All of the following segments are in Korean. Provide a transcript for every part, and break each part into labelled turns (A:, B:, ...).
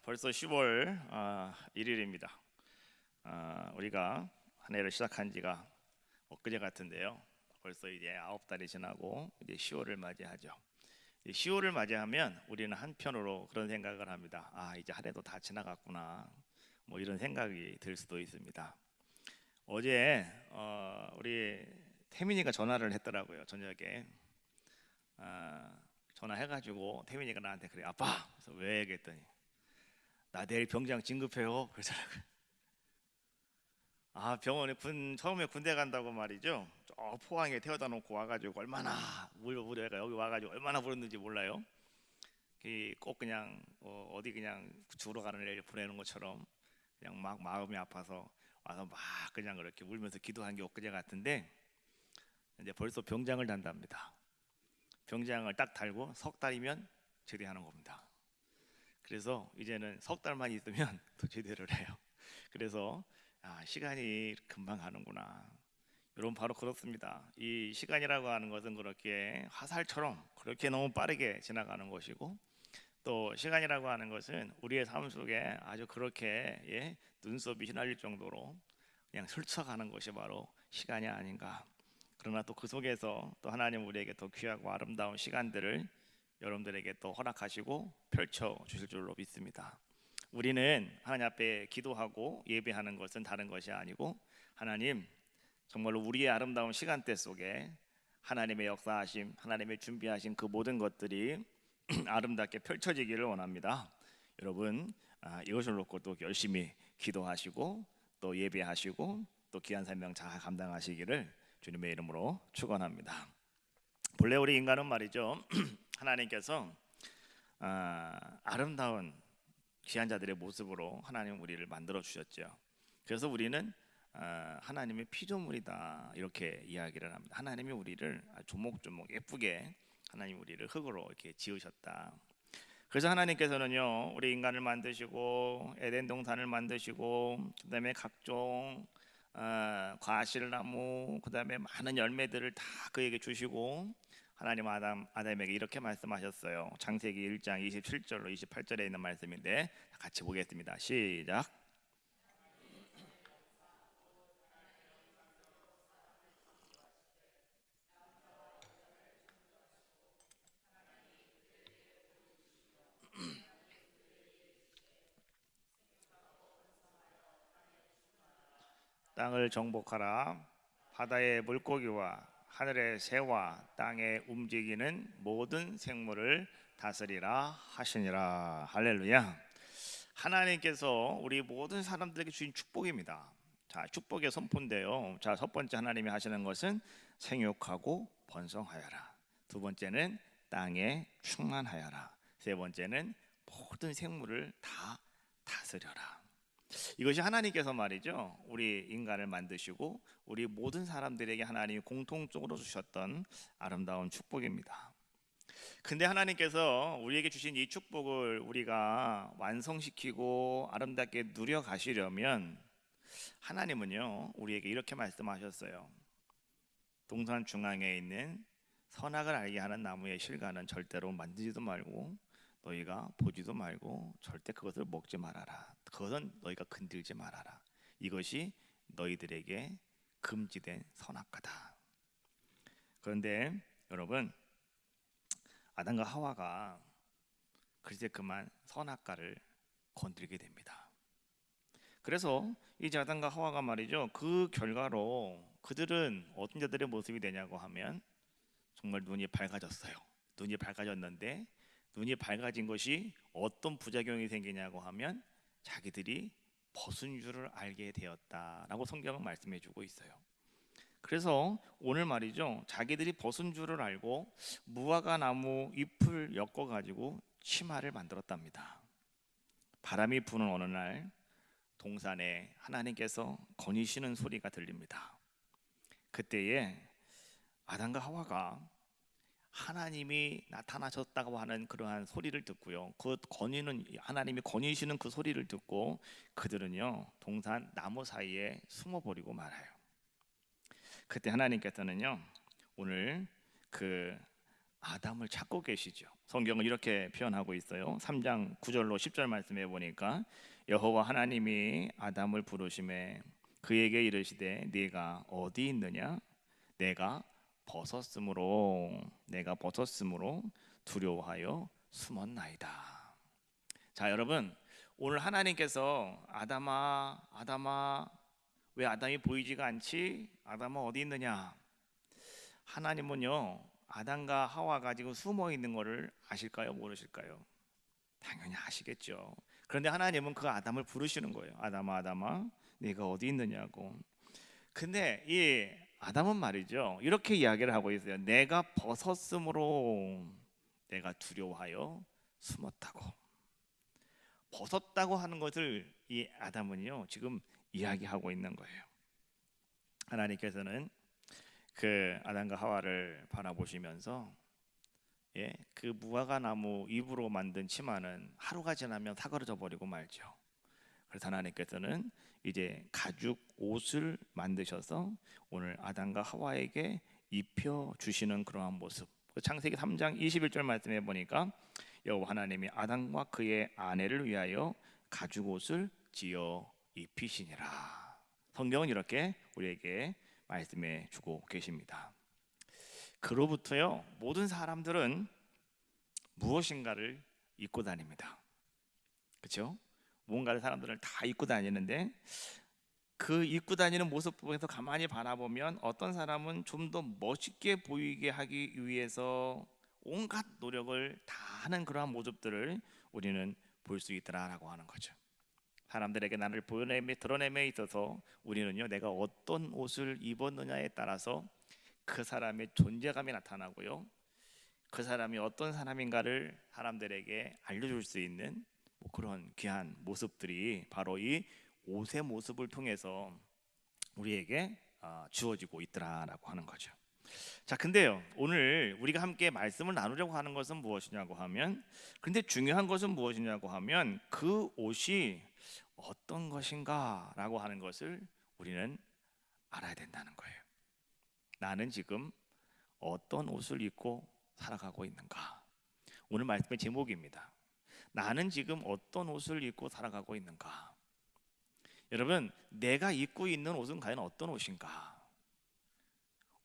A: 벌써 10월 1일입니다. 우리가 한 해를 시작한 지가 엊그제 같은데요. 벌써 이제 9달이 지나고 이제 10월을 맞이하죠. 10월을 맞이하면 우리는 한편으로 그런 생각을 합니다. 이제 한 해도 다 지나갔구나. 뭐 이런 생각이 들 수도 있습니다. 어제 우리 태민이가 전화를 했더라고요. 저녁에 전화해가지고 태민이가 나한테 그래, 아빠. 그래서 왜? 그랬더니 나 내일 병장 진급해요. 그러더라고요. 병원에 처음에 군대 간다고 말이죠. 저 포항에 태워다 놓고 와가지고 얼마나 우리 애가 여기 와가지고 얼마나 울었는지 몰라요. 꼭 그냥 어디 그냥 주로 가는 애를 보내는 것처럼 그냥 막 마음이 아파서 와서 막 그냥 그렇게 울면서 기도한 게 엊그제 같은데, 이제 벌써 병장을 단답니다. 병장을 딱 달고 석 달이면 제대하는 겁니다. 그래서 이제는 석 달만 있으면 또 제대를 해요. 그래서 시간이 금방 가는구나. 여러분, 바로 그렇습니다. 이 시간이라고 하는 것은 그렇게 화살처럼 그렇게 너무 빠르게 지나가는 것이고, 또 시간이라고 하는 것은 우리의 삶 속에 아주 그렇게 눈썹이 휘날릴 정도로 그냥 스쳐가는 것이 바로 시간이 아닌가. 그러나 또 그 속에서 또 하나님 우리에게 더 귀하고 아름다운 시간들을 여러분들에게 또 허락하시고 펼쳐 주실 줄로 믿습니다. 우리는 하나님 앞에 기도하고 예배하는 것은 다른 것이 아니고, 하나님 정말로 우리의 아름다운 시간대 속에 하나님의 역사하심, 하나님의 준비하신 그 모든 것들이 아름답게 펼쳐지기를 원합니다. 여러분, 이것을 놓고 또 열심히 기도하시고 또 예배하시고 또 귀한 사명 잘 감당하시기를 주님의 이름으로 축원합니다. 본래 우리 인간은 말이죠, 하나님께서 아름다운 귀한 자들의 모습으로 하나님 우리를 만들어 주셨죠. 그래서 우리는 하나님의 피조물이다 이렇게 이야기를 합니다. 하나님이 우리를 조목조목 예쁘게 하나님 우리를 흙으로 이렇게 지으셨다. 그래서 하나님께서는요, 우리 인간을 만드시고 에덴 동산을 만드시고 그다음에 각종 과실나무, 그다음에 많은 열매들을 다 그에게 주시고, 하나님 아담에게 이렇게 말씀하셨어요. 창세기 1장 27절로 28절에 있는 말씀인데 같이 보겠습니다. 시작. 땅을 정복하라. 바다의 물고기와 하늘의 새와 땅에 움직이는 모든 생물을 다스리라 하시니라. 할렐루야. 하나님께서 우리 모든 사람들에게 주신 축복입니다. 자, 축복의 선포인데요. 자, 첫 번째 하나님이 하시는 것은 생육하고 번성하여라. 두 번째는 땅에 충만하여라. 세 번째는 모든 생물을 다 다스려라. 이것이 하나님께서 말이죠, 우리 인간을 만드시고 우리 모든 사람들에게 하나님이 공통적으로 주셨던 아름다운 축복입니다. 근데 하나님께서 우리에게 주신 이 축복을 우리가 완성시키고 아름답게 누려 가시려면 하나님은요, 우리에게 이렇게 말씀하셨어요. 동산 중앙에 있는 선악을 알게 하는 나무의 실과는 절대로 만지지도 말고 너희가 보지도 말고 절대 그것을 먹지 말아라. 그것은 너희가 건들지 말아라. 이것이 너희들에게 금지된 선악과다. 그런데 여러분, 아담과 하와가 그제 그만 선악과를 건들게 됩니다. 그래서 이제 아담과 하와가 말이죠, 그 결과로 그들은 어떤 자들의 모습이 되냐고 하면 정말 눈이 밝아졌어요. 눈이 밝아졌는데 눈이 밝아진 것이 어떤 부작용이 생기냐고 하면 자기들이 벗은 줄을 알게 되었다라고 성경은 말씀해 주고 있어요. 그래서 오늘 말이죠, 자기들이 벗은 줄을 알고 무화과 나무 잎을 엮어 가지고 치마를 만들었답니다. 바람이 부는 어느 날 동산에 하나님께서 거니시는 소리가 들립니다. 그때에 아담과 하와가 하나님이 나타나셨다고 하는 그러한 소리를 듣고요, 그 거니는 하나님이 거니시는 그 소리를 듣고 그들은요, 동산 나무 사이에 숨어버리고 말아요. 그때 하나님께서는요, 오늘 그 아담을 찾고 계시죠. 성경은 이렇게 표현하고 있어요. 3장 9절로 10절 말씀해 보니까 여호와 하나님이 아담을 부르심에 그에게 이르시되 네가 어디 있느냐? 내가 벗었으므로 두려워하여 숨었나이다. 자, 여러분, 오늘 하나님께서 아담아 왜 아담이 보이지가 않지? 아담아 어디 있느냐? 하나님은요 아담과 하와가 지금 숨어 있는 것을 아실까요? 모르실까요? 당연히 아시겠죠. 그런데 하나님은 그 아담을 부르시는 거예요. 아담아 네가 어디 있느냐고. 근데 이 아담은 말이죠 이렇게 이야기를 하고 있어요. 내가 벗었으므로 내가 두려워하여 숨었다고. 벗었다고 하는 것을 이 아담은요 지금 이야기하고 있는 거예요. 하나님께서는 그 아담과 하와를 바라보시면서 그 무화과 나무 잎으로 만든 치마는 하루가 지나면 사그러져 버리고 말죠. 그래서 하나님께서는 이제 가죽 옷을 만드셔서 오늘 아담과 하와에게 입혀 주시는 그러한 모습. 창세기 3장 21절 말씀해 보니까 여호와 하나님이 아담과 그의 아내를 위하여 가죽 옷을 지어 입히시니라. 성경은 이렇게 우리에게 말씀해 주고 계십니다. 그로부터요 모든 사람들은 무엇인가를 입고 다닙니다. 그렇죠? 뭔가를 사람들은 다 입고 다니는데 그 입고 다니는 모습 보면서 가만히 바라보면 어떤 사람은 좀 더 멋있게 보이게 하기 위해서 온갖 노력을 다 하는 그러한 모습들을 우리는 볼 수 있더라라고 하는 거죠. 사람들에게 나를 드러냄에 있어서 우리는요 내가 어떤 옷을 입었느냐에 따라서 그 사람의 존재감이 나타나고요 그 사람이 어떤 사람인가를 사람들에게 알려줄 수 있는 그런 귀한 모습들이 바로 이 옷의 모습을 통해서 우리에게 주어지고 있더라라고 하는 거죠. 자, 근데요 오늘 우리가 함께 말씀을 나누려고 하는 것은 무엇이냐고 하면, 근데 중요한 것은 무엇이냐고 하면 그 옷이 어떤 것인가라고 하는 것을 우리는 알아야 된다는 거예요. 나는 지금 어떤 옷을 입고 살아가고 있는가? 오늘 말씀의 제목입니다. 나는 지금 어떤 옷을 입고 살아가고 있는가? 여러분, 내가 입고 있는 옷은 과연 어떤 옷인가?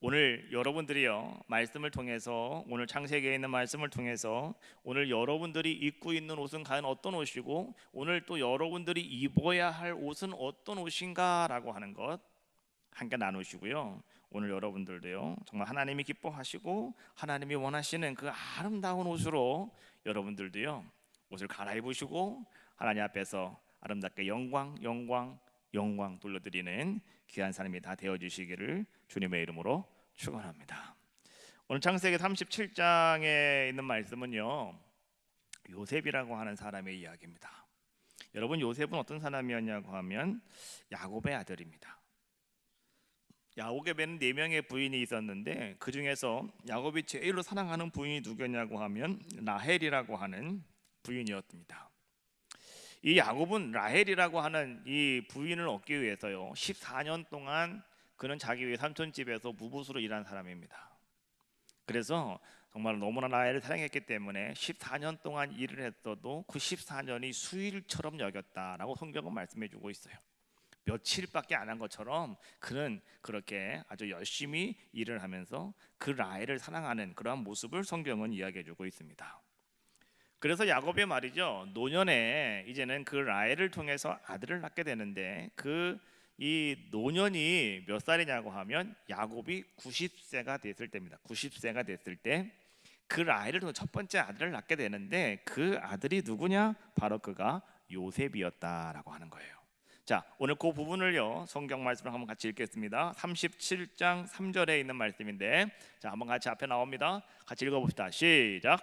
A: 오늘 여러분들이요 말씀을 통해서, 오늘 창세기에 있는 말씀을 통해서 오늘 여러분들이 입고 있는 옷은 과연 어떤 옷이고 오늘 또 여러분들이 입어야 할 옷은 어떤 옷인가 라고 하는 것 함께 나누시고요, 오늘 여러분들도요 정말 하나님이 기뻐하시고 하나님이 원하시는 그 아름다운 옷으로 여러분들도요 옷을 갈아입으시고 하나님 앞에서 아름답게 영광 돌려드리는 귀한 사람이 다 되어주시기를 주님의 이름으로 축원합니다. 오늘 창세기 37장에 있는 말씀은요 요셉이라고 하는 사람의 이야기입니다. 여러분, 요셉은 어떤 사람이었냐고 하면 야곱의 아들입니다. 야곱에는 4명의 부인이 있었는데 그 중에서 야곱이 제일로 사랑하는 부인이 누구냐고 하면 라헬이라고 하는 부인이었습니다. 이 야곱은 라헬이라고 하는 이 부인을 얻기 위해서요 14년 동안 그는 자기 외삼촌 집에서 무보수로 일한 사람입니다. 그래서 정말 너무나 라헬을 사랑했기 때문에 14년 동안 일을 했어도 그 14년이 수일처럼 여겼다라고 성경은 말씀해주고 있어요. 며칠밖에 안 한 것처럼 그는 그렇게 아주 열심히 일을 하면서 그 라헬을 사랑하는 그러한 모습을 성경은 이야기해주고 있습니다. 그래서 야곱의 말이죠 노년에 이제는 그 라헬을 통해서 아들을 낳게 되는데 이 노년이 몇 살이냐고 하면 야곱이 90세가 됐을 때입니다. 90세가 됐을 때 그 라헬을 통해 첫 번째 아들을 낳게 되는데 그 아들이 누구냐? 바로 그가 요셉이었다라고 하는 거예요. 자, 오늘 그 부분을요 성경 말씀을 한번 같이 읽겠습니다. 37장 3절에 있는 말씀인데, 자 한번 같이 앞에 나옵니다. 같이 읽어봅시다. 시작.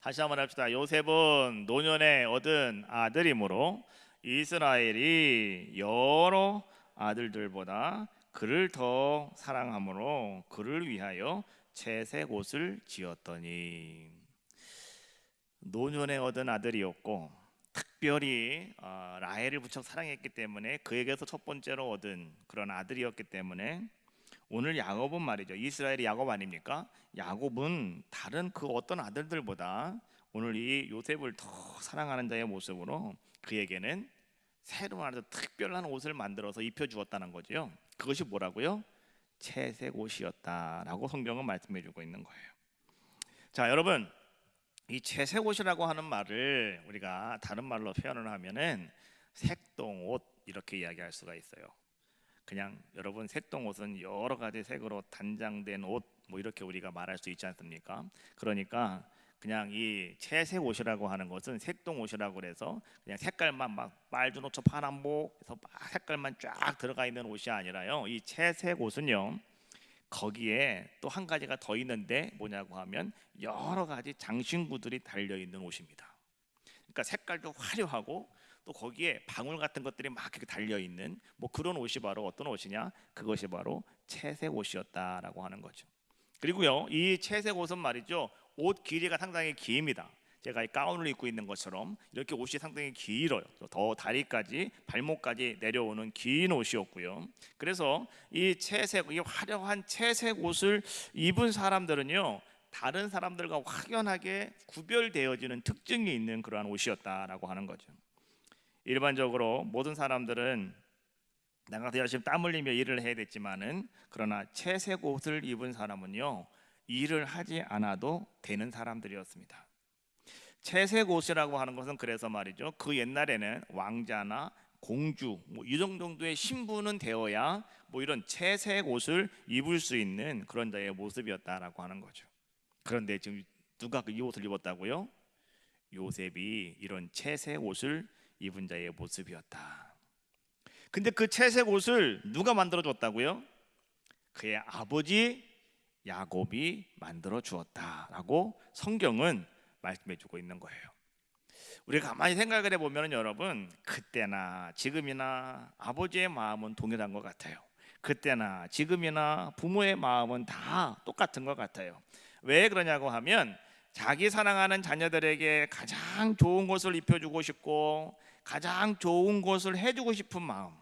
A: 다시 한번 합시다. 요셉은 노년에 얻은 아들이므로 이스라엘이 여러 아들들보다 그를 더 사랑함으로 그를 위하여 채색 옷을 지었더니, 노년에 얻은 아들이었고 특별히 라헬을 무척 사랑했기 때문에 그에게서 첫 번째로 얻은 그런 아들이었기 때문에 오늘 야곱은 말이죠. 이스라엘이 야곱 아닙니까? 야곱은 다른 그 어떤 아들들보다 오늘 이 요셉을 더 사랑하는 자의 모습으로 그에게는 새로운 아주 특별한 옷을 만들어서 입혀주었다는 거죠. 그것이 뭐라고요? 채색 옷이었다라고 성경은 말씀해주고 있는 거예요. 자, 여러분, 이 채색 옷이라고 하는 말을 우리가 다른 말로 표현을 하면은 색동옷 이렇게 이야기할 수가 있어요. 그냥 여러분 색동옷은 여러 가지 색으로 단장된 옷 뭐 이렇게 우리가 말할 수 있지 않습니까? 그러니까 그냥 이 채색 옷이라고 하는 것은 색동옷이라고 그래서 그냥 색깔만 막 빨주 노초 파란보 해서 막 색깔만 쫙 들어가 있는 옷이 아니라요. 이 채색 옷은요. 거기에 또 한 가지가 더 있는데 뭐냐고 하면 여러 가지 장신구들이 달려 있는 옷입니다. 그러니까 색깔도 화려하고 또 거기에 방울 같은 것들이 막 이렇게 달려 있는 뭐 그런 옷이 바로 어떤 옷이냐? 그것이 바로 채색 옷이었다라고 하는 거죠. 그리고요, 이 채색 옷은 말이죠, 옷 길이가 상당히 깁니다. 제가 이 가운을 입고 있는 것처럼 이렇게 옷이 상당히 길어요. 더 다리까지 발목까지 내려오는 긴 옷이었고요. 그래서 이 채색, 이 화려한 채색 옷을 입은 사람들은요, 다른 사람들과 확연하게 구별되어지는 특징이 있는 그러한 옷이었다라고 하는 거죠. 일반적으로 모든 사람들은 나가서 열심히 땀 흘리며 일을 해야 됐지만은 그러나 채색 옷을 입은 사람은요, 일을 하지 않아도 되는 사람들이었습니다. 채색 옷이라고 하는 것은 그래서 말이죠, 그 옛날에는 왕자나 공주 뭐 이 정도의 신분은 되어야 뭐 이런 채색 옷을 입을 수 있는 그런 자의 모습이었다라고 하는 거죠. 그런데 지금 누가 이 옷을 입었다고요? 요셉이 이런 채색 옷을 입은 자의 모습이었다. 근데 그 채색 옷을 누가 만들어 줬다고요? 그의 아버지 야곱이 만들어 주었다라고 성경은 말씀해 주고 있는 거예요. 우리가 가만히 생각을 해보면 여러분, 그때나 지금이나 아버지의 마음은 동일한 것 같아요. 그때나 지금이나 부모의 마음은 다 똑같은 것 같아요. 왜 그러냐고 하면 자기 사랑하는 자녀들에게 가장 좋은 것을 입혀주고 싶고 가장 좋은 것을 해주고 싶은 마음,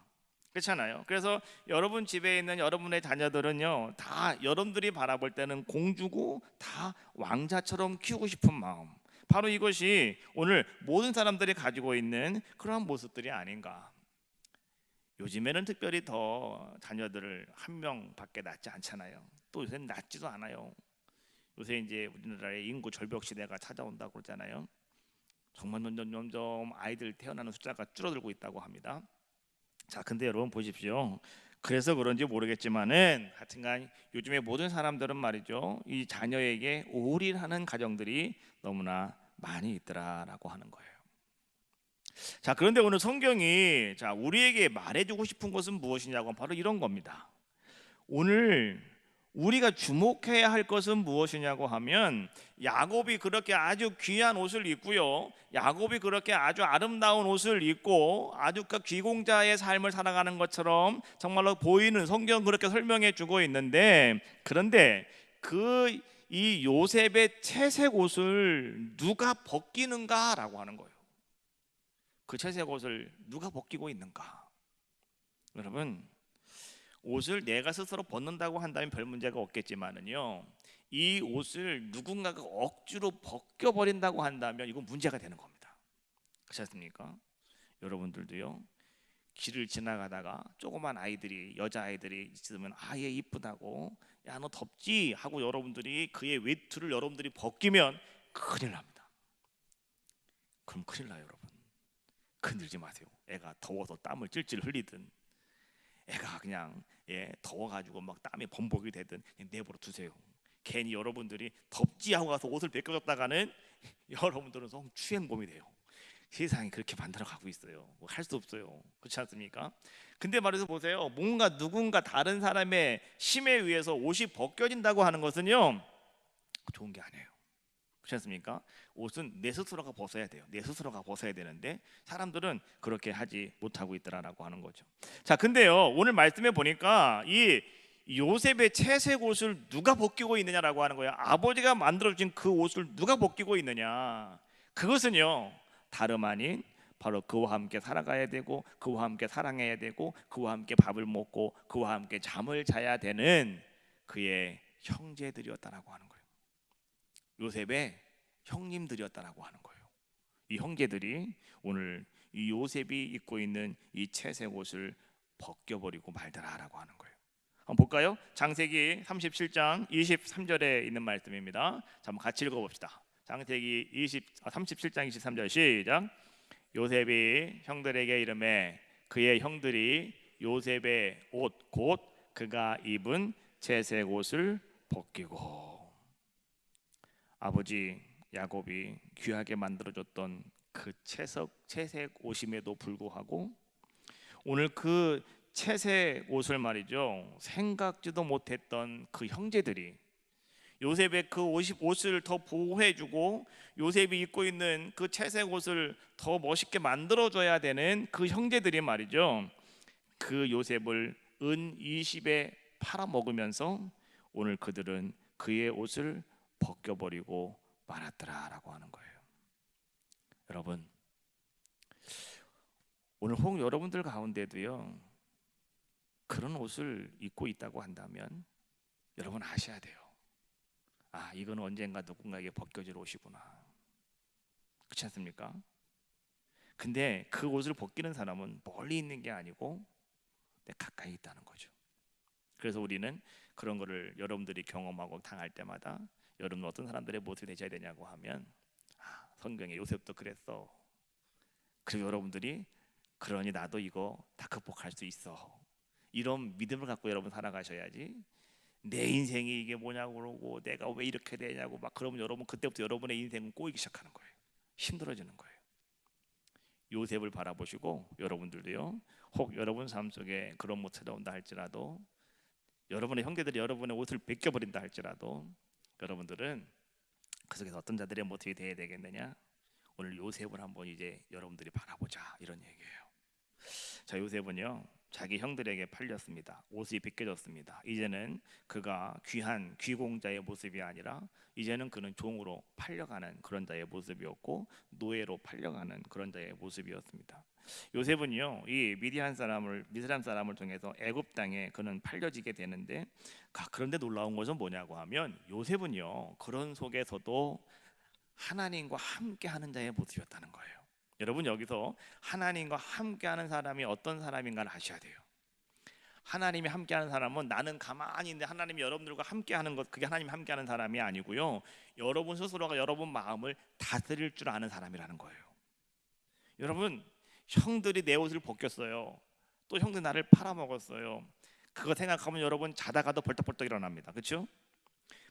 A: 그렇잖아요. 그래서 여러분 집에 있는 여러분의 자녀들은요, 다 여러분들이 바라볼 때는 공주고 다 왕자처럼 키우고 싶은 마음, 바로 이것이 오늘 모든 사람들이 가지고 있는 그러한 모습들이 아닌가. 요즘에는 특별히 더 자녀들을 한 명밖에 낳지 않잖아요. 또 요새는 낳지도 않아요. 요새 이제 우리나라의 인구 절벽 시대가 찾아온다고 그러잖아요. 정말 점점 아이들 태어나는 숫자가 줄어들고 있다고 합니다. 자, 근데 여러분 보십시오. 그래서 그런지 모르겠지만은 하여튼간 요즘에 모든 사람들은 말이죠, 이 자녀에게 올인하는 가정들이 너무나 많이 있더라라고 하는 거예요. 자, 그런데 오늘 성경이 우리에게 말해주고 싶은 것은 무엇이냐고 하면 바로 이런 겁니다. 오늘 우리가 주목해야 할 것은 무엇이냐고 하면 야곱이 그렇게 아주 귀한 옷을 입고요, 야곱이 그렇게 아주 아름다운 옷을 입고 아주 그 귀공자의 삶을 살아가는 것처럼 정말로 보이는, 성경 그렇게 설명해 주고 있는데, 그런데 이 요셉의 채색 옷을 누가 벗기는가라고 하는 거예요. 그 채색 옷을 누가 벗기고 있는가? 여러분, 옷을 내가 스스로 벗는다고 한다면 별 문제가 없겠지만은요, 이 옷을 누군가가 억지로 벗겨버린다고 한다면 이건 문제가 되는 겁니다. 그렇지 않습니까? 여러분들도요, 길을 지나가다가 조그만 아이들이, 여자아이들이 있으면 얘 이쁘다고, 야 너 덥지? 하고 여러분들이 그의 외투를 여러분들이 벗기면 큰일 납니다. 그럼 큰일 나요. 여러분, 건들지 마세요. 애가 더워서 땀을 찔찔 흘리든, 애가 그냥 더워가지고 막 땀이 범벅이 되든 그냥 내버려 두세요. 괜히 여러분들이 덥지 하고 가서 옷을 벗겨줬다가는 여러분들은 성추행범이 돼요. 세상이 그렇게 만들어가고 있어요. 할 수 없어요. 그렇지 않습니까? 근데 말해서 보세요, 뭔가 누군가 다른 사람의 심에 의해서 옷이 벗겨진다고 하는 것은요, 좋은 게 아니에요. 그렇지 않습니까? 옷은 내 스스로가 벗어야 돼요. 내 스스로가 벗어야 되는데 사람들은 그렇게 하지 못하고 있더라라고 하는 거죠. 자, 근데요, 오늘 말씀해 보니까 이 요셉의 채색 옷을 누가 벗기고 있느냐라고 하는 거예요. 아버지가 만들어진 그 옷을 누가 벗기고 있느냐? 그것은요, 다름 아닌 바로 그와 함께 살아가야 되고, 그와 함께 사랑해야 되고, 그와 함께 밥을 먹고, 그와 함께 잠을 자야 되는 그의 형제들이었다라고 하는 거예요. 요셉의 형님들이었다라고 하는 거예요. 이 형제들이 오늘 이 요셉이 입고 있는 이 채색 옷을 벗겨버리고 말더라라고 하는 거예요. 한번 볼까요? 창세기 37장 23절에 있는 말씀입니다. 자, 한번 같이 읽어봅시다. 창세기 37장 23절 시작. 요셉이 형들에게 이르매 그의 형들이 요셉의 옷 곧 그가 입은 채색 옷을 벗기고. 아버지 야곱이 귀하게 만들어줬던 그 채색 옷임에도 불구하고 오늘 그 채색 옷을 말이죠, 생각지도 못했던 그 형제들이 요셉의 그 옷을 더 보호해주고 요셉이 입고 있는 그 채색 옷을 더 멋있게 만들어줘야 되는 그 형제들이 말이죠, 그 요셉을 은 20에 팔아먹으면서 오늘 그들은 그의 옷을 벗겨버리고 말았더라라고 하는 거예요. 여러분, 오늘 혹 여러분들 가운데도요 그런 옷을 입고 있다고 한다면 여러분 아셔야 돼요. 아, 이건 언젠가 누군가에게 벗겨질 옷이구나. 그렇지 않습니까? 근데 그 옷을 벗기는 사람은 멀리 있는 게 아니고 가까이 있다는 거죠. 그래서 우리는 그런 거를 여러분들이 경험하고 당할 때마다 여러분 어떤 사람들의 모습이 되셔야 되냐고 하면 성경에 요셉도 그랬어. 그리고 여러분들이 그러니 나도 이거 다 극복할 수 있어. 이런 믿음을 갖고 여러분 살아가셔야지. 내 인생이 이게 뭐냐고 그러고 내가 왜 이렇게 되냐고 막 그러면 여러분 그때부터 여러분의 인생은 꼬이기 시작하는 거예요. 힘들어지는 거예요. 요셉을 바라보시고 여러분들도요, 혹 여러분 삶 속에 그런 모습이 온다 할지라도, 여러분의 형제들이 여러분의 옷을 벗겨버린다 할지라도 여러분들은 그 속에서 어떤 자들의 모습이 되어야 되겠느냐? 오늘 요셉을 한번 이제 여러분들이 바라보자, 이런 얘기예요. 자, 요셉은요 자기 형들에게 팔렸습니다. 옷이 벗겨졌습니다. 이제는 그가 귀한 귀공자의 모습이 아니라 이제는 그는 종으로 팔려가는 그런 자의 모습이었고 노예로 팔려가는 그런 자의 모습이었습니다. 요셉은요 이 미디안 사람을 통해서 애굽 땅에 그는 팔려지게 되는데, 그런데 놀라운 것은 뭐냐고 하면 요셉은요 그런 속에서도 하나님과 함께하는 자의 모습이었다는 거예요. 여러분, 여기서 하나님과 함께하는 사람이 어떤 사람인가를 아셔야 돼요. 하나님이 함께하는 사람은 나는 가만히 있는데 하나님이 여러분들과 함께하는 것, 그게 하나님이 함께하는 사람이 아니고요, 여러분 스스로가 여러분 마음을 다스릴 줄 아는 사람이라는 거예요. 여러분, 형들이 내 옷을 벗겼어요. 또 형들이 나를 팔아먹었어요. 그거 생각하면 여러분 자다가도 벌떡벌떡 일어납니다. 그렇죠?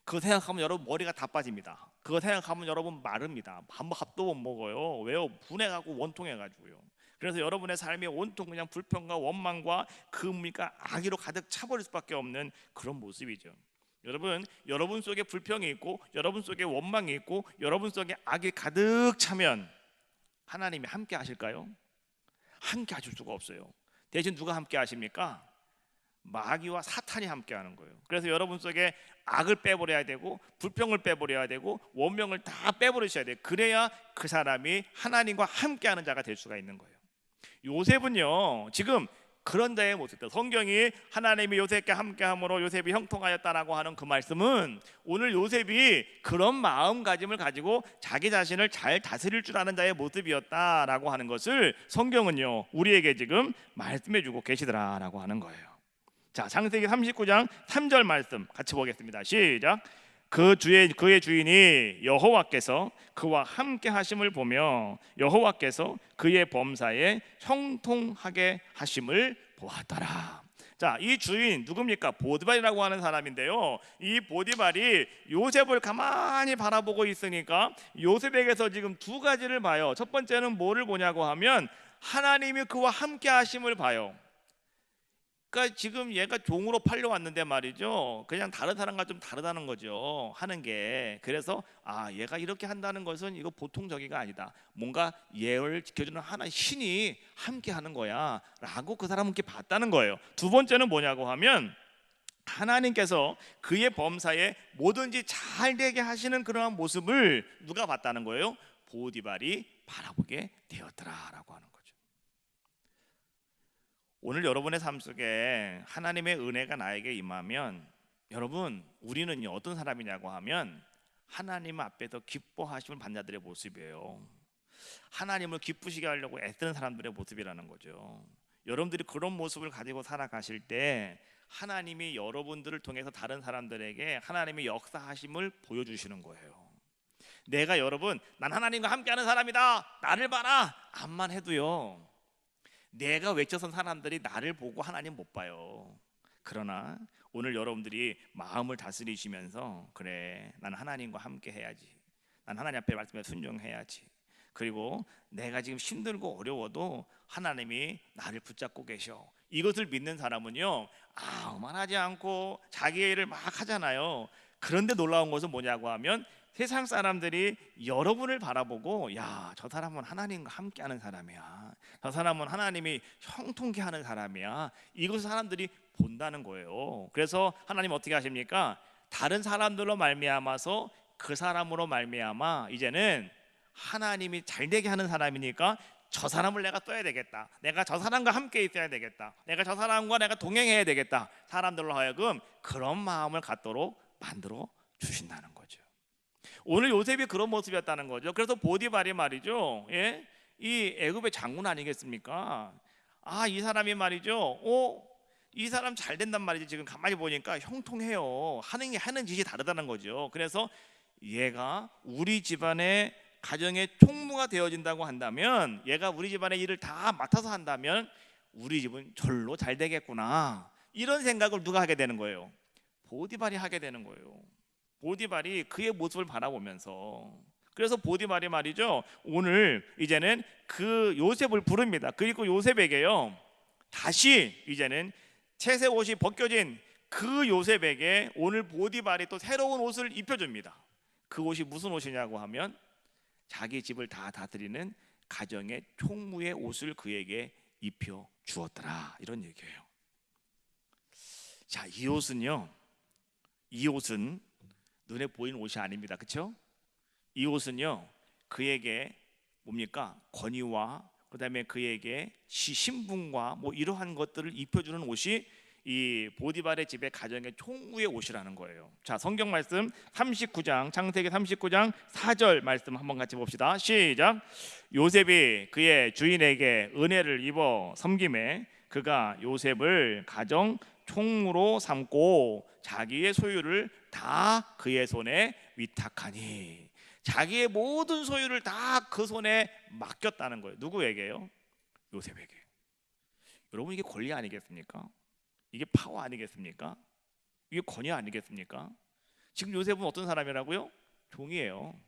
A: 그거 생각하면 여러분 머리가 다 빠집니다. 그거 생각하면 여러분 마릅니다. 밥도 못 먹어요. 왜요? 분해가고 원통해가지고요. 그래서 여러분의 삶이 온통 그냥 불평과 원망과 그러니까 악의로 가득 차버릴 수밖에 없는 그런 모습이죠. 여러분 속에 불평이 있고 여러분 속에 원망이 있고 여러분 속에 악이 가득 차면 하나님이 함께 하실까요? 함께 하실 수가 없어요. 대신 누가 함께 하십니까? 마귀와 사탄이 함께하는 거예요. 그래서 여러분 속에 악을 빼버려야 되고 불평을 빼버려야 되고 원명을 다 빼버리셔야 돼요. 그래야 그 사람이 하나님과 함께하는 자가 될 수가 있는 거예요. 요셉은요 지금 그런 자의 모습이다. 성경이 하나님이 요셉과 함께함으로 요셉이 형통하였다라고 하는 그 말씀은 오늘 요셉이 그런 마음가짐을 가지고 자기 자신을 잘 다스릴 줄 아는 자의 모습이었다라고 하는 것을 성경은요 우리에게 지금 말씀해주고 계시더라라고 하는 거예요. 자, 창세기 39장 3절 말씀 같이 보겠습니다. 시작. 그의 주인이 여호와께서 그와 함께 하심을 보며 여호와께서 그의 범사에 형통하게 하심을 보았더라. 자, 이 주인 누굽니까? 보디발이라고 하는 사람인데요, 이 보디발이 요셉을 가만히 바라보고 있으니까 요셉에게서 지금 두 가지를 봐요. 첫 번째는 뭐를 보냐고 하면 하나님이 그와 함께 하심을 봐요. 그러니까 지금 얘가 종으로 팔려왔는데 말이죠, 그냥 다른 사람과 좀 다르다는 거죠, 하는 게. 그래서 얘가 이렇게 한다는 것은 이거 보통 저기가 아니다, 뭔가 예를 지켜주는 하나의 신이 함께 하는 거야 라고 그 사람은 이렇게 봤다는 거예요. 두 번째는 뭐냐고 하면 하나님께서 그의 범사에 뭐든지 잘 되게 하시는 그러한 모습을 누가 봤다는 거예요? 보디발이 바라보게 되었더라라고 하는 거죠. 오늘 여러분의 삶 속에 하나님의 은혜가 나에게 임하면 여러분 우리는 어떤 사람이냐고 하면 하나님 앞에서 기뻐하심을 받는 자들의 모습이에요. 하나님을 기쁘시게 하려고 애쓰는 사람들의 모습이라는 거죠. 여러분들이 그런 모습을 가지고 살아가실 때 하나님이 여러분들을 통해서 다른 사람들에게 하나님의 역사하심을 보여주시는 거예요. 내가 여러분 난 하나님과 함께하는 사람이다 나를 봐라 암만 해도요 내가 외쳐선 사람들이 나를 보고 하나님 못 봐요. 그러나 오늘 여러분들이 마음을 다스리시면서 그래 난 하나님과 함께 해야지, 난 하나님 앞에 말씀에 순종해야지, 그리고 내가 지금 힘들고 어려워도 하나님이 나를 붙잡고 계셔, 이것을 믿는 사람은요 아무 말하지 않고 자기의 일을 막 하잖아요. 그런데 놀라운 것은 뭐냐고 하면 세상 사람들이 여러분을 바라보고 야, 저 사람은 하나님과 함께하는 사람이야, 저 사람은 하나님이 형통케 하는 사람이야, 이것을 사람들이 본다는 거예요. 그래서 하나님 어떻게 하십니까? 다른 사람들로 말미암아서 그 사람으로 말미암아 이제는 하나님이 잘되게 하는 사람이니까 저 사람을 내가 써야 되겠다, 내가 저 사람과 함께 있어야 되겠다, 내가 저 사람과 내가 동행해야 되겠다, 사람들로 하여금 그런 마음을 갖도록 만들어 주신다는 거죠. 오늘 요셉이 그런 모습이었다는 거죠. 그래서 보디발이 말이죠, 예? 이 애굽의 장군 아니겠습니까? 아, 이 사람이 말이죠, 이 사람 잘 된단 말이지. 지금 가만히 보니까 형통해요. 하는 짓이 다르다는 거죠. 그래서 얘가 우리 집안의 가정의 총무가 되어진다고 한다면, 얘가 우리 집안의 일을 다 맡아서 한다면 우리 집은 절로 잘 되겠구나, 이런 생각을 누가 하게 되는 거예요? 보디발이 하게 되는 거예요. 보디발이 그의 모습을 바라보면서. 그래서 보디발이 말이죠 오늘 이제는 그 요셉을 부릅니다. 그리고 요셉에게요 다시 이제는 채색 옷이 벗겨진 그 요셉에게 오늘 보디발이 또 새로운 옷을 입혀줍니다. 그 옷이 무슨 옷이냐고 하면 자기 집을 다 다스리는 가정의 총무의 옷을 그에게 입혀 주었더라, 이런 얘기예요. 자, 이 옷은 눈에 보이는 옷이 아닙니다. 그렇죠? 이 옷은요 그에게 뭡니까? 권위와 그다음에 그에게 신분과 뭐 이러한 것들을 입혀주는 옷이 이 보디발의 집의 가정의 총무의 옷이라는 거예요. 자, 성경 말씀 39장, 창세기 39장 4절 말씀 한번 같이 봅시다. 시작. 요셉이 그의 주인에게 은혜를 입어 섬김에 그가 요셉을 가정 총무로 삼고 자기의 소유를 다 그의 손에 위탁하니, 자기의 모든 소유를 다 그 손에 맡겼다는 거예요. 누구에게요? 요셉에게. 여러분, 이게 권리 아니겠습니까? 이게 파워 아니겠습니까? 이게 권위 아니겠습니까? 지금 요셉은 어떤 사람이라고요? 종이에요.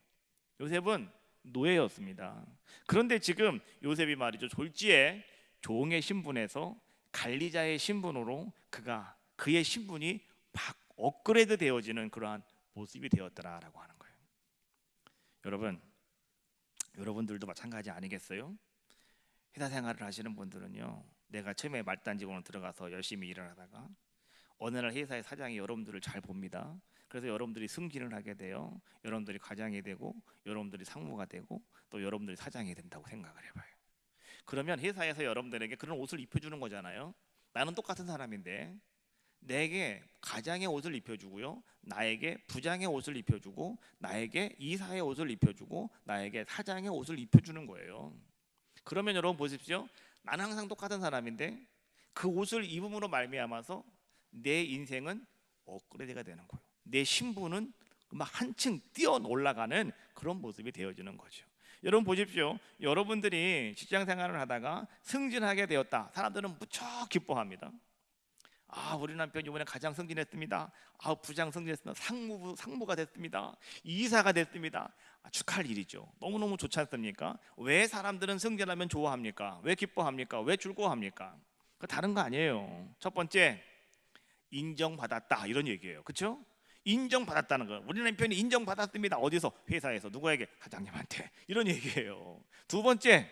A: 요셉은 노예였습니다. 그런데 지금 요셉이 말이죠 졸지에 종의 신분에서 관리자의 신분으로 그의 신분이 막 업그레이드 되어지는 그러한 모습이 되었더라라고 하는 거예요. 여러분들도 마찬가지 아니겠어요? 회사 생활을 하시는 분들은요, 내가 처음에 말단직으로 들어가서 열심히 일을 하다가 어느 날 회사의 사장이 여러분들을 잘 봅니다. 그래서 여러분들이 승진을 하게 돼요. 여러분들이 과장이 되고 여러분들이 상무가 되고 또 여러분들이 사장이 된다고 생각을 해봐요. 그러면 회사에서 여러분들에게 그런 옷을 입혀주는 거잖아요. 나는 똑같은 사람인데 내게 과장의 옷을 입혀주고요, 나에게 부장의 옷을 입혀주고, 나에게 이사의 옷을 입혀주고, 나에게 사장의 옷을 입혀주는 거예요. 그러면 여러분 보십시오. 나는 항상 똑같은 사람인데 그 옷을 입음으로 말미암아서 내 인생은 업그레이드가 되는 거예요. 내 신분은 막 한층 뛰어 올라가는 그런 모습이 되어지는 거죠. 여러분 보십시오. 여러분들이 직장 생활을 하다가 승진하게 되었다. 사람들은 무척 기뻐합니다. 아, 우리 남편이 이번에 가장 승진했습니다. 아, 부장 승진했습니다. 상무가 됐습니다. 이사가 됐습니다. 축하할 일이죠. 너무너무 좋지 않습니까? 왜 사람들은 승진하면 좋아합니까? 왜 기뻐합니까? 왜 즐거워합니까? 다른 거 아니에요. 첫 번째, 인정받았다, 이런 얘기예요. 그렇죠? 인정받았다는 거. 우리 남편이 인정받았습니다. 어디서? 회사에서. 누구에게? 사장님한테. 이런 얘기예요. 두 번째,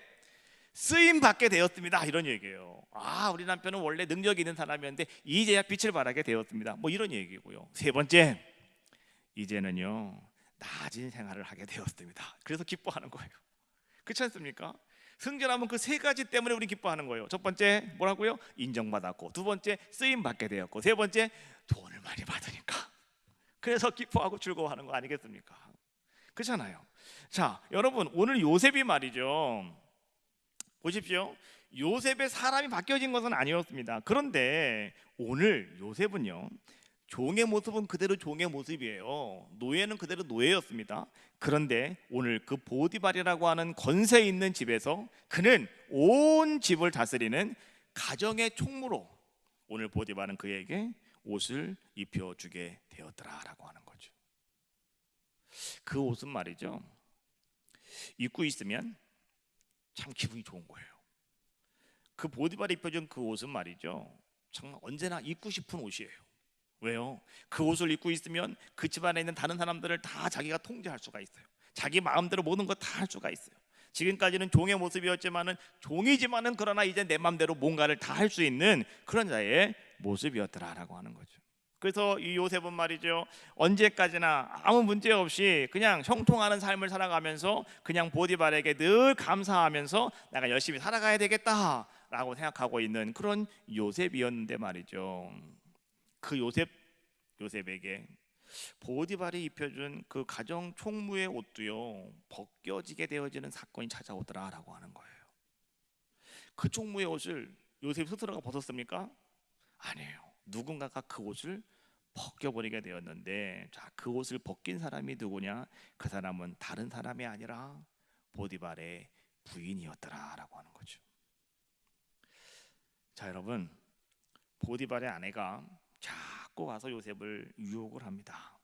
A: 쓰임 받게 되었습니다, 이런 얘기예요. 아, 우리 남편은 원래 능력이 있는 사람이었는데 이제야 빛을 발하게 되었습니다, 뭐 이런 얘기고요. 세 번째, 이제는요 낮은 생활을 하게 되었습니다. 그래서 기뻐하는 거예요. 그렇지 않습니까? 승전하면 그 세 가지 때문에 우리 기뻐하는 거예요. 첫 번째 뭐라고요? 인정받았고, 두 번째 쓰임 받게 되었고, 세 번째 돈을 많이 받으니까. 그래서 기뻐하고 즐거워하는 거 아니겠습니까? 그렇잖아요. 자, 여러분 오늘 요셉이 말이죠. 보십시오. 요셉의 사람이 바뀌어진 것은 아니었습니다. 그런데 오늘 요셉은요, 종의 모습은 그대로 종의 모습이에요. 노예는 그대로 노예였습니다. 그런데 오늘 그 보디발이라고 하는 권세 있는 집에서 그는 온 집을 다스리는 가정의 총무로 오늘 보디발은 그에게 옷을 입혀주게 되었더라라고 하는 거죠. 그 옷은 말이죠, 입고 있으면 참 기분이 좋은 거예요. 그 보디발이 입혀준 그 옷은 말이죠, 정말 언제나 입고 싶은 옷이에요. 왜요? 그 옷을 입고 있으면 그 집안에 있는 다른 사람들을 다 자기가 통제할 수가 있어요. 자기 마음대로 모든 거 다 할 수가 있어요. 지금까지는 종의 모습이었지만은, 종이지만은 그러나 이제 내 마음대로 뭔가를 다 할 수 있는 그런 자의 모습이었더라라고 하는 거죠. 그래서 이 요셉은 말이죠, 언제까지나 아무 문제 없이 그냥 형통하는 삶을 살아가면서 그냥 보디발에게 늘 감사하면서 내가 열심히 살아가야 되겠다라고 생각하고 있는 그런 요셉이었는데 말이죠, 그 요셉에게 보디발이 입혀준 그 가정 총무의 옷도요 벗겨지게 되어지는 사건이 찾아오더라라고 하는 거예요. 그 총무의 옷을 요셉 스스로가 벗었습니까? 아니에요. 누군가가 그 옷을 벗겨버리게 되었는데, 자, 그 옷을 벗긴 사람이 누구냐? 그 사람은 다른 사람이 아니라 보디발의 부인이었더라라고 하는 거죠. 자, 여러분, 보디발의 아내가 자꾸 와서 요셉을 유혹을 합니다.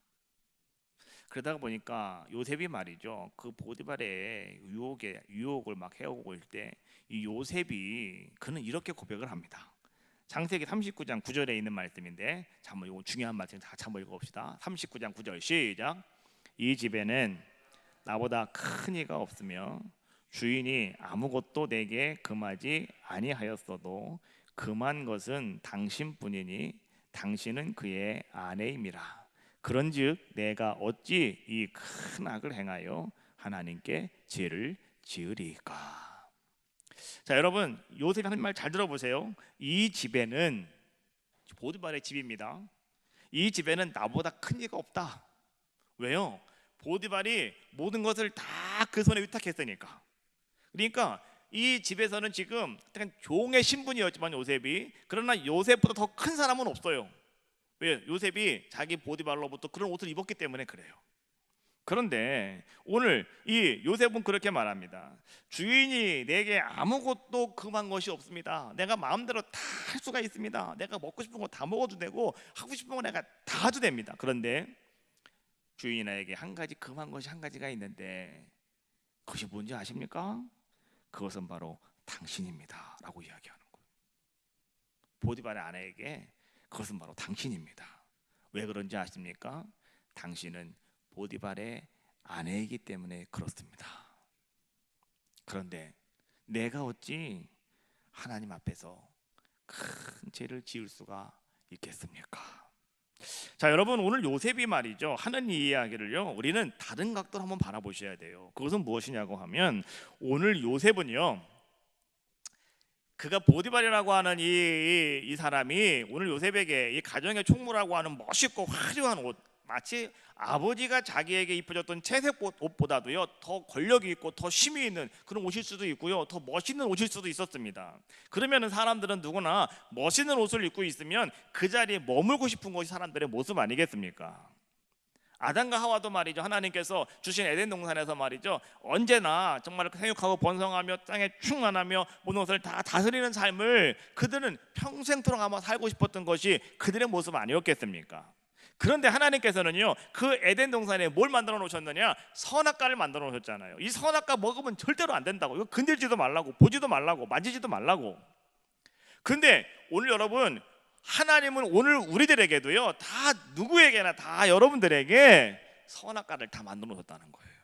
A: 그러다 보니까 요셉이 말이죠, 그 보디발의 유혹을 막 해오고 있을 때 이 요셉이 그는 이렇게 고백을 합니다. 창세기 39장 9절에 있는 말씀인데, 자, 한번 이거 중요한 말씀 다 한번 읽어봅시다. 39장 9절 시작. 이 집에는 나보다 큰 이가 없으며 주인이 아무것도 내게 금하지 아니하였어도 금한 것은 당신뿐이니 당신은 그의 아내임이라. 그런즉 내가 어찌 이 큰 악을 행하여 하나님께 죄를 지으리까. 자, 여러분, 요셉이 하는 말 잘 들어보세요. 이 집에는, 보디발의 집입니다, 이 집에는 나보다 큰 이가 없다. 왜요? 보디발이 모든 것을 다 그 손에 위탁했으니까. 그러니까 이 집에서는 지금 종의 신분이었지만 요셉이, 그러나 요셉보다 더 큰 사람은 없어요. 왜? 요셉이 자기 보디발로부터 그런 옷을 입었기 때문에 그래요. 그런데 오늘 이 요셉은 그렇게 말합니다. 주인이 내게 아무것도 금한 것이 없습니다. 내가 마음대로 다 할 수가 있습니다. 내가 먹고 싶은 거 다 먹어도 되고 하고 싶은 거 내가 다 해도 됩니다. 그런데 주인이 나에게 한 가지 금한 것이 한 가지가 있는데, 그것이 뭔지 아십니까? 그것은 바로 당신입니다 라고 이야기하는 거예요. 보디발의 아내에게 그것은 바로 당신입니다. 왜 그런지 아십니까? 당신은 보디발의 아내이기 때문에 그렇습니다. 그런데 내가 어찌 하나님 앞에서 큰 죄를 지을 수가 있겠습니까? 자, 여러분, 오늘 요셉이 말이죠 하는 이 이야기를요 우리는 다른 각도로 한번 바라보셔야 돼요. 그것은 무엇이냐고 하면, 오늘 요셉은요, 그가 보디발이라고 하는 이 사람이 오늘 요셉에게 이 가정의 총무라고 하는 멋있고 화려한 옷, 마치 아버지가 자기에게 입혀줬던 채색 옷보다도요 더 권력이 있고 더 힘이 있는 그런 옷일 수도 있고요, 더 멋있는 옷일 수도 있었습니다. 그러면은 사람들은 누구나 멋있는 옷을 입고 있으면 그 자리에 머물고 싶은 것이 사람들의 모습 아니겠습니까? 아담과 하와도 말이죠, 하나님께서 주신 에덴 동산에서 말이죠, 언제나 정말 생육하고 번성하며 땅에 충만하며 모든 것을 다 다스리는 삶을 그들은 평생토록 아마 살고 싶었던 것이 그들의 모습 아니었겠습니까? 그런데 하나님께서는요 그 에덴 동산에 뭘 만들어 놓으셨느냐? 선악과를 만들어 놓으셨잖아요. 이 선악과 먹으면 절대로 안 된다고, 이거 건들지도 말라고, 보지도 말라고, 만지지도 말라고. 근데 오늘 여러분, 하나님은 오늘 우리들에게도요 다, 누구에게나 다 여러분들에게 선악과를 다 만들어 놓으셨다는 거예요.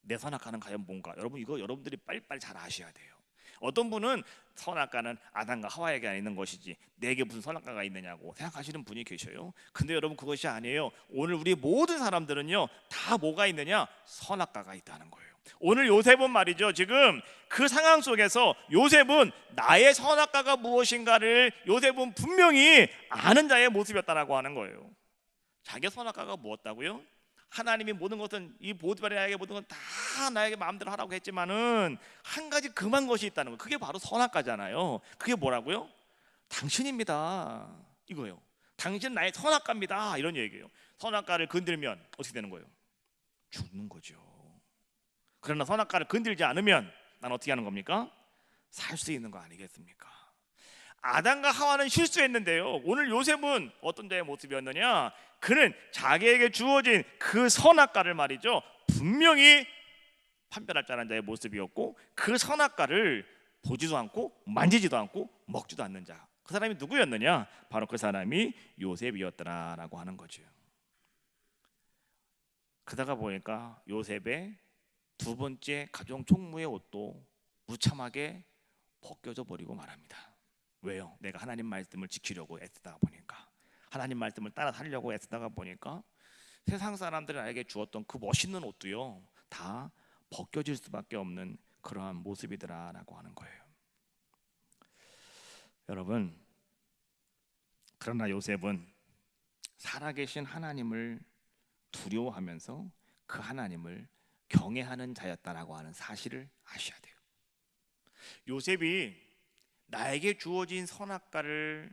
A: 내 선악과는 과연 뭔가? 여러분, 이거 여러분들이 빨리빨리 잘 아셔야 돼요. 어떤 분은 선악과는 아담과 하와에게 있는 것이지 내게 무슨 선악과가 있느냐고 생각하시는 분이 계셔요. 근데 여러분, 그것이 아니에요. 오늘 우리 모든 사람들은요 다 뭐가 있느냐? 선악과가 있다는 거예요. 오늘 요셉은 말이죠, 지금 그 상황 속에서 요셉은 나의 선악과가 무엇인가를 요셉은 분명히 아는 자의 모습이었다라고 하는 거예요. 자기의 선악과가 무엇다고요? 하나님이 모든 것은 이 보디발이 나에게 모든 건 다 나에게 마음대로 하라고 했지만은 한 가지 금한 것이 있다는 거예요. 그게 바로 선악과잖아요. 그게 뭐라고요? 당신입니다, 이거예요. 당신 나의 선악과입니다, 이런 얘기예요. 선악과를 건들면 어떻게 되는 거예요? 죽는 거죠. 그러나 선악과를 건들지 않으면 난 어떻게 하는 겁니까? 살 수 있는 거 아니겠습니까? 아담과 하와는 실수했는데요, 오늘 요셉은 어떤 자의 모습이었느냐? 그는 자기에게 주어진 그 선악과를 말이죠, 분명히 판별할 줄 아는 자의 모습이었고, 그 선악과를 보지도 않고 만지지도 않고 먹지도 않는 자, 그 사람이 누구였느냐? 바로 그 사람이 요셉이었더라라고 하는 거죠. 그러다가 보니까 요셉의 두 번째 가정 총무의 옷도 무참하게 벗겨져 버리고 말합니다. 왜요? 내가 하나님 말씀을 지키려고 애쓰다가 보니까, 하나님 말씀을 따라 살려고 애쓰다가 보니까 세상 사람들이 나에게 주었던 그 멋있는 옷도요, 다 벗겨질 수밖에 없는 그러한 모습이더라라고 하는 거예요. 여러분, 그러나 요셉은 살아계신 하나님을 두려워하면서 그 하나님을 경외하는 자였다라고 하는 사실을 아셔야 돼요. 요셉이 나에게 주어진 선악과를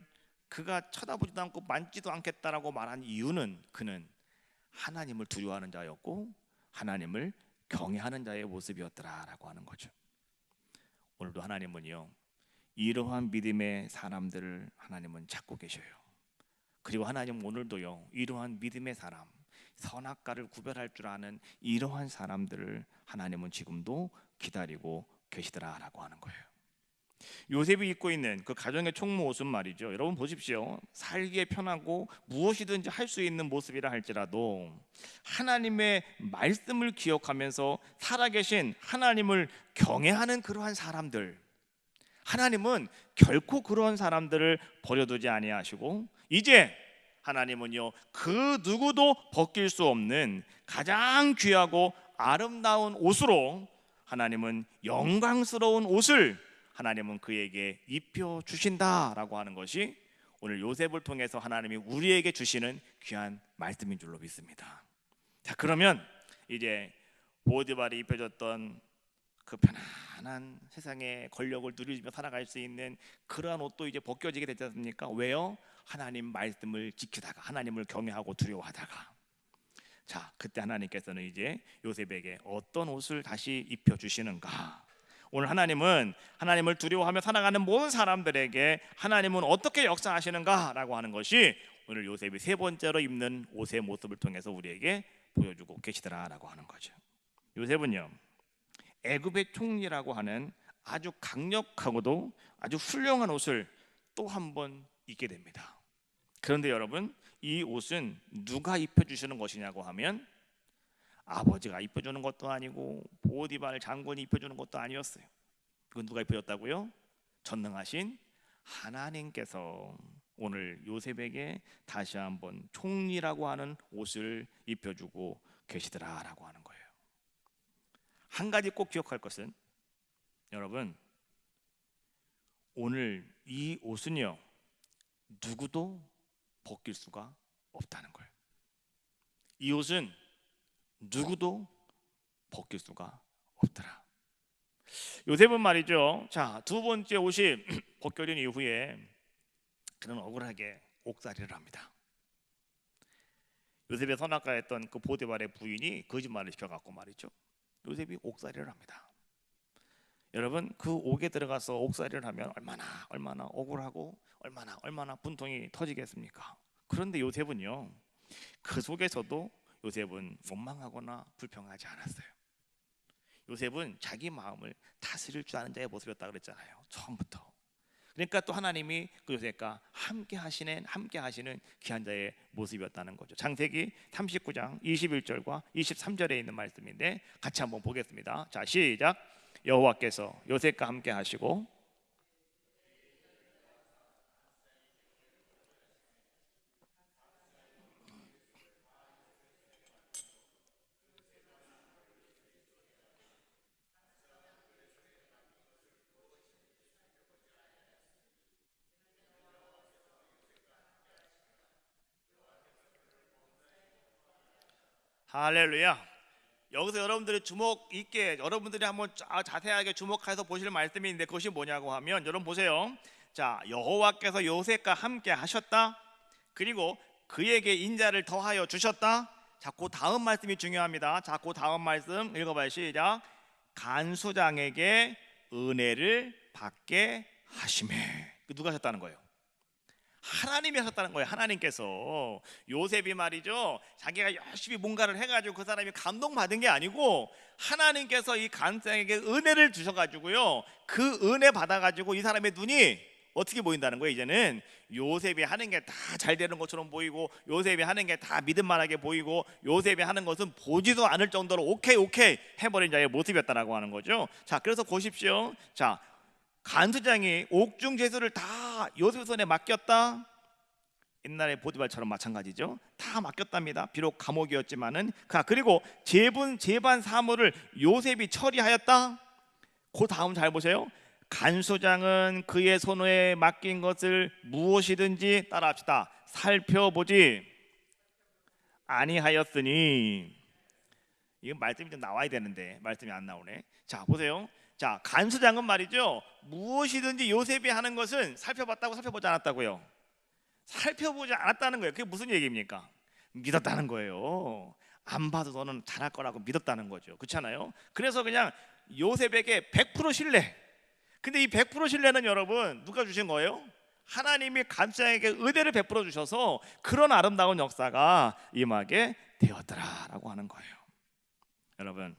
A: 그가 쳐다보지도 않고 만지도 않겠다라고 말한 이유는 그는 하나님을 두려워하는 자였고 하나님을 경외하는 자의 모습이었더라라고 하는 거죠. 오늘도 하나님은요, 이러한 믿음의 사람들을 하나님은 찾고 계셔요. 그리고 하나님 오늘도요, 이러한 믿음의 사람, 선악과를 구별할 줄 아는 이러한 사람들을 하나님은 지금도 기다리고 계시더라라고 하는 거예요. 요셉이 입고 있는 그 가정의 총무 옷은 말이죠, 여러분 보십시오. 살기에 편하고 무엇이든지 할 수 있는 모습이라 할지라도 하나님의 말씀을 기억하면서 살아계신 하나님을 경외하는 그러한 사람들, 하나님은 결코 그런 사람들을 버려두지 아니하시고 이제 하나님은요, 그 누구도 벗길 수 없는 가장 귀하고 아름다운 옷으로 하나님은 영광스러운 옷을 하나님은 그에게 입혀 주신다라고 하는 것이 오늘 요셉을 통해서 하나님이 우리에게 주시는 귀한 말씀인 줄로 믿습니다. 자, 그러면 이제 보디발이 입혀졌던 그 편안한 세상의 권력을 누리며 살아갈 수 있는 그러한 옷도 이제 벗겨지게 되지 않습니까? 왜요? 하나님 말씀을 지키다가, 하나님을 경외하고 두려워하다가. 자, 그때 하나님께서는 이제 요셉에게 어떤 옷을 다시 입혀 주시는가? 오늘 하나님은 하나님을 두려워하며 살아가는 모든 사람들에게 하나님은 어떻게 역사하시는가라고 하는 것이 오늘 요셉이 세 번째로 입는 옷의 모습을 통해서 우리에게 보여주고 계시더라라고 하는 거죠. 요셉은요, 애굽의 총리라고 하는 아주 강력하고도 아주 훌륭한 옷을 또 한 번 입게 됩니다. 그런데 여러분, 이 옷은 누가 입혀주시는 것이냐고 하면 아버지가 입혀주는 것도 아니고 보디발 장군이 입혀주는 것도 아니었어요. 그건 누가 입혀줬다고요? 전능하신 하나님께서 오늘 요셉에게 다시 한번 총리라고 하는 옷을 입혀주고 계시더라라고 하는 거예요. 한 가지 꼭 기억할 것은, 여러분, 오늘 이 옷은요, 누구도 벗길 수가 없다는 거예요. 이 옷은 누구도 벗길 수가 없더라. 요셉은 말이죠, 자, 두 번째 옷이 벗겨진 이후에 그는 억울하게 옥살이를 합니다. 요셉의 선악과였던 그 보디발의 부인이 거짓말을 시켜갖고 말이죠, 요셉이 옥살이를 합니다. 여러분, 그 옥에 들어가서 옥살이를 하면 얼마나 억울하고 얼마나 분통이 터지겠습니까? 그런데 요셉은요, 그 속에서도 요셉은 원망하거나 불평하지 않았어요. 요셉은 자기 마음을 다스릴 줄 아는 자의 모습이었다 그랬잖아요, 처음부터. 그러니까 또 하나님이 그 요셉과 함께 하시는 귀한 자의 모습이었다는 거죠. 창세기 39장 21절과 23절에 있는 말씀인데 같이 한번 보겠습니다. 자, 시작. 여호와께서 요셉과 함께 하시고 할렐루야. 여기서 여러분들이 주목 있게, 여러분들이 한번 자세하게 주목해서 보실 말씀이 있는데, 그것이 뭐냐고 하면, 여러분 보세요. 자, 여호와께서 요셉과 함께 하셨다, 그리고 그에게 인자를 더하여 주셨다. 자, 그 다음 말씀이 중요합니다. 자, 그 다음 말씀 읽어봐요. 시작. 간수장에게 은혜를 받게 하시매. 누가 하셨다는 거예요? 하나님이 하셨다는 거예요. 하나님께서. 요셉이 말이죠, 자기가 열심히 뭔가를 해가지고 그 사람이 감동받은 게 아니고, 하나님께서 이 간수장에게 은혜를 주셔가지고요, 그 은혜 받아가지고 이 사람의 눈이 어떻게 보인다는 거예요. 이제는 요셉이 하는 게 다 잘 되는 것처럼 보이고, 요셉이 하는 게 다 믿음만하게 보이고, 요셉이 하는 것은 보지도 않을 정도로 오케이 해버린 자의 모습이었다라고 하는 거죠. 자, 그래서 보십시오. 자, 간수장이 옥중 제수를 다 요셉 손에 맡겼다. 옛날에 보디발처럼 마찬가지죠. 다 맡겼답니다. 비록 감옥이었지만은. 그리고 재반 사물을 요셉이 처리하였다. 그 다음 잘 보세요. 간수장은 그의 손에 맡긴 것을 무엇이든지, 따라합시다, 살펴보지 아니하였으니. 이건 말씀이 좀 나와야 되는데 말씀이 안 나오네. 자, 보세요. 자, 간수장은 말이죠, 무엇이든지 요셉이 하는 것은 살펴봤다고, 살펴보지 않았다고요? 살펴보지 않았다는 거예요. 그게 무슨 얘기입니까? 믿었다는 거예요. 안 봐도 너는 잘할 거라고 믿었다는 거죠. 그렇잖아요? 그래서 그냥 요셉에게 100% 신뢰. 근데 이 100% 신뢰는 여러분 누가 주신 거예요? 하나님이 간수장에게 은혜를 베풀어 주셔서 그런 아름다운 역사가 임하게 되었더라라고 하는 거예요. 여러분,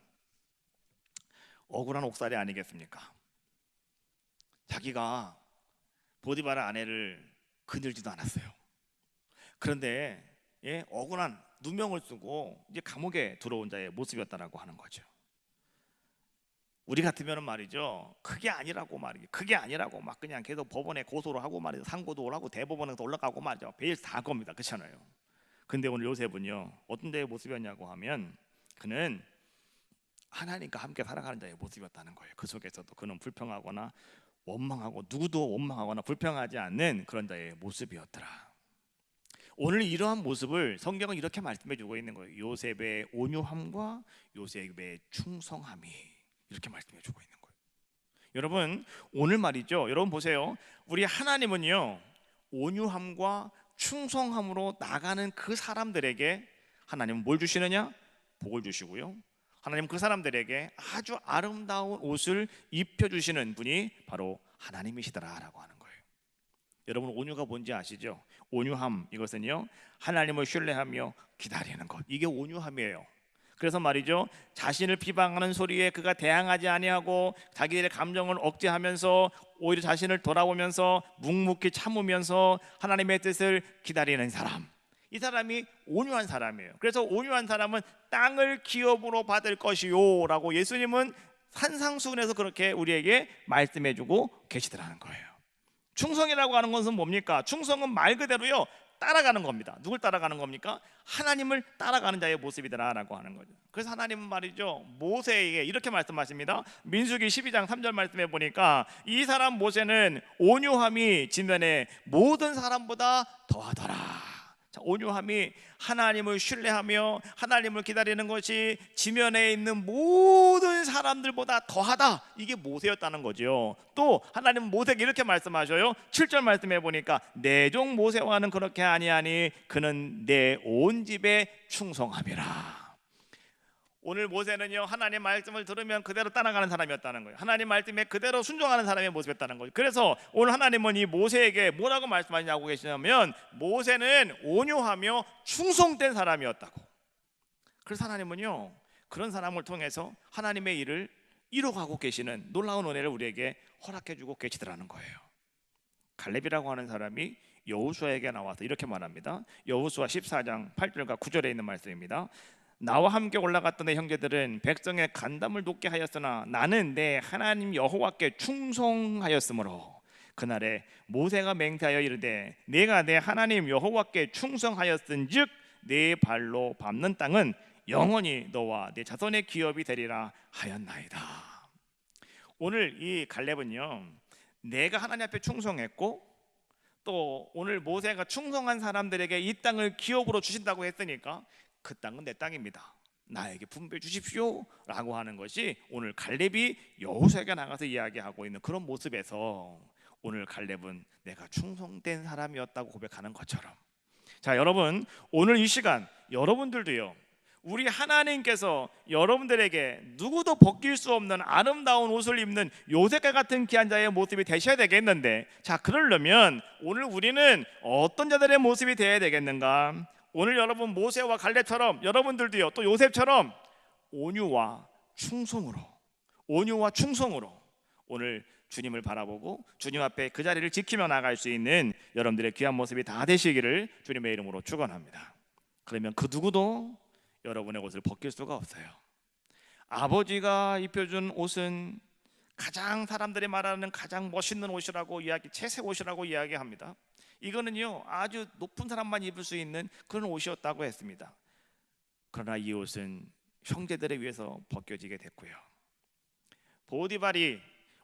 A: 억울한 옥살이 아니겠습니까? 자기가 보디발의 아내를 거느리지도 않았어요. 그런데 억울한 누명을 쓰고 이제 감옥에 들어온 자의 모습이었다라고 하는 거죠. 우리 같으면 말이죠, 그게 아니라고 막 그냥 계속 법원에 고소를 하고 말이죠, 상고도 하고 대법원에서 올라가고 말이죠, 베일 다 할 겁니다. 그렇잖아요. 근데 오늘 요셉은요, 어떤 자의 모습이었냐고 하면, 그는 하나님과 함께 살아가는 자의 모습이었다는 거예요. 그 속에서도 그는 불평하거나 원망하고, 누구도 원망하거나 불평하지 않는 그런 자의 모습이었더라. 오늘 이러한 모습을 성경은 이렇게 말씀해 주고 있는 거예요. 요셉의 온유함과 요셉의 충성함이 이렇게 말씀해 주고 있는 거예요. 여러분, 오늘 말이죠, 여러분 보세요. 우리 하나님은요, 온유함과 충성함으로 나가는 그 사람들에게 하나님은 뭘 주시느냐? 복을 주시고요, 하나님 그 사람들에게 아주 아름다운 옷을 입혀주시는 분이 바로 하나님이시더라라고 하는 거예요. 여러분, 온유가 뭔지 아시죠? 온유함, 이것은요, 하나님을 신뢰하며 기다리는 것, 이게 온유함이에요. 그래서 말이죠, 자신을 비방하는 소리에 그가 대항하지 아니하고 자기들의 감정을 억제하면서 오히려 자신을 돌아보면서 묵묵히 참으면서 하나님의 뜻을 기다리는 사람, 이 사람이 온유한 사람이에요. 그래서 온유한 사람은 땅을 기업으로 받을 것이요 라고 예수님은 산상수훈에서 그렇게 우리에게 말씀해주고 계시더라는 거예요. 충성이라고 하는 것은 뭡니까? 충성은 말 그대로요, 따라가는 겁니다. 누굴 따라가는 겁니까? 하나님을 따라가는 자의 모습이더라라고 하는 거죠. 그래서 하나님은 말이죠, 모세에게 이렇게 말씀하십니다. 민수기 12장 3절 말씀해 보니까, 이 사람 모세는 온유함이 지면에 모든 사람보다 더하더라. 온유함이 하나님을 신뢰하며 하나님을 기다리는 것이 지면에 있는 모든 사람들보다 더하다, 이게 모세였다는 거죠. 또 하나님은 모세에게 이렇게 말씀하셔요. 7절 말씀해 보니까, 내 종 모세와는 그렇게 아니하니 그는 내 온 집에 충성함이라. 오늘 모세는요, 하나님 말씀을 들으면 그대로 따라가는 사람이었다는 거예요. 하나님 말씀에 그대로 순종하는 사람의 모습이었다는 거예요. 그래서 오늘 하나님은 이 모세에게 뭐라고 말씀하시냐고 계시냐면, 모세는 온유하며 충성된 사람이었다고. 그래서 하나님은요, 그런 사람을 통해서 하나님의 일을 이뤄가고 계시는 놀라운 은혜를 우리에게 허락해주고 계시더라는 거예요. 갈렙이라고 하는 사람이 여호수아에게 나와서 이렇게 말합니다. 여호수아 14장 8절과 9절에 있는 말씀입니다. 나와 함께 올라갔던 내 형제들은 백성의 간담을 높게 하였으나 나는 내 하나님 여호와께 충성하였으므로 그날에 모세가 맹세하여 이르되, 내가 내 하나님 여호와께 충성하였은즉 내 발로 밟는 땅은 영원히 너와 내 자손의 기업이 되리라 하였나이다. 오늘 이 갈렙은요, 내가 하나님 앞에 충성했고, 또 오늘 모세가 충성한 사람들에게 이 땅을 기업으로 주신다고 했으니까 그 땅은 내 땅입니다. 나에게 분배해 주십시오 라고 하는 것이 오늘 갈렙이 여호수아에게 나가서 이야기하고 있는 그런 모습에서 오늘 갈렙은 내가 충성된 사람이었다고 고백하는 것처럼, 자 여러분, 오늘 이 시간 여러분들도요, 우리 하나님께서 여러분들에게 누구도 벗길 수 없는 아름다운 옷을 입는 요셉과 같은 귀한 자의 모습이 되셔야 되겠는데, 자 그러려면 오늘 우리는 어떤 자들의 모습이 되어야 되겠는가? 오늘 여러분 모세와 갈렙처럼 여러분들도요, 또 요셉처럼 온유와 충성으로 오늘 주님을 바라보고 주님 앞에 그 자리를 지키며 나갈 수 있는 여러분들의 귀한 모습이 다 되시기를 주님의 이름으로 축원합니다. 그러면 그 누구도 여러분의 옷을 벗길 수가 없어요. 아버지가 입혀준 옷은 가장 사람들이 말하는 가장 멋있는 옷이라고 채색 옷이라고 이야기합니다. 이거는요 아주 높은 사람만 입을 수 있는 그런 옷이었다고 했습니다. 그러나 이 옷은 형제들에 의해서 벗겨지게 됐고요. 보디발이